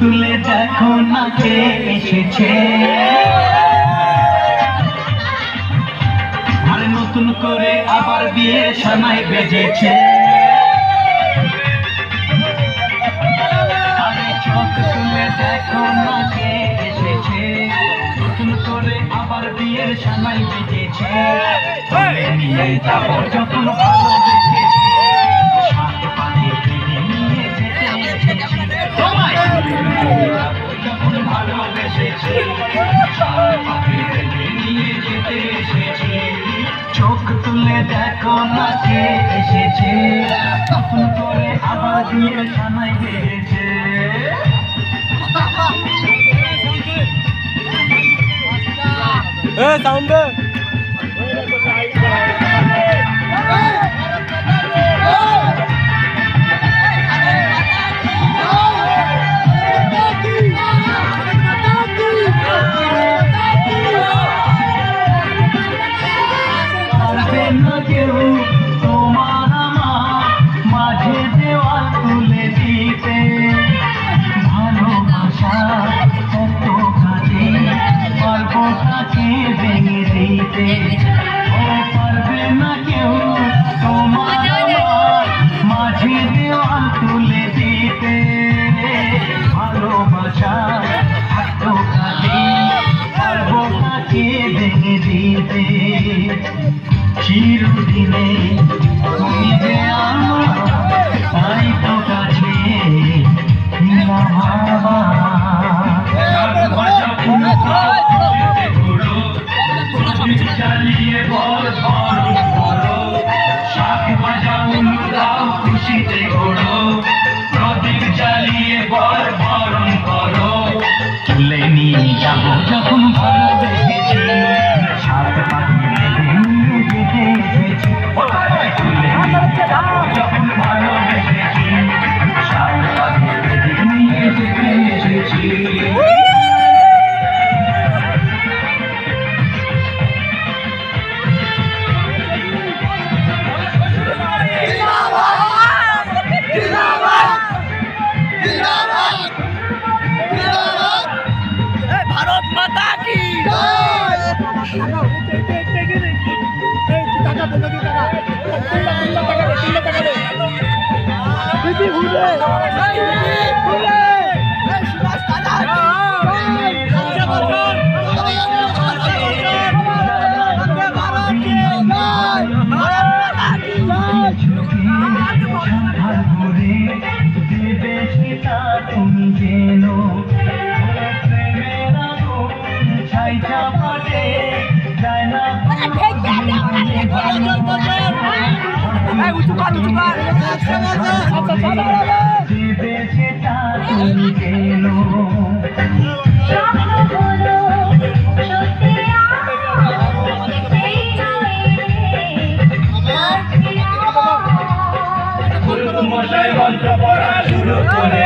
তুলে দেখো না কে এসেছে, আর নতুন করে আবার বিয়ে সানাই বেজেছে। আরে চোখ তুলে দেখো না কে এসেছে, নতুন করে আবার বিয়ের সানাই বেজেছে। তুলে নিয়ে যাবো যখন ভালোবেসেছি, সাত পানি কিনে নিয়ে যেতে এসেছি। যখন ভালোবেসেছি, সাত পানি কিনে নিয়ে যেতে এসেছি। চোখ তুলে দেখো না কে এসেছে, নতুন করে আবার বিয়ের সানাই বেজেছে। সাউন্ড কেউ তোমার আমার মাঝে দেওয়াল তুলে দিতে, ভালোবাসা এত কাজে পারবো তাকে ভেঙে দিতে। ও পারবে না কেউ তোমার আমার মাঝে দেওয়াল তুলে দিতে, ভালোবাসা এত কাজে পারবো তাকে ভেঙে দিতে। চিরদিনে তুমি যে আমার, তাই তো কাছে চালিয়ে বল করো, শাক ভাজা দাও খুশিতে ঘোরো, প্রদীপ জ্বালিয়ে বল বরণ করো। তুলে নিয়ে যাবো যখন ভালোবেসেছি, সাত পাখি যখন ভালোবেসেছি, সাত পাখি নিয়ে যেতে এসেছি। ভারত মাতা কি তুমি যেন ছাইটা পালে যায় না সেটা তুমি যেন মশাই মন্ত্র পড়া শুরু করে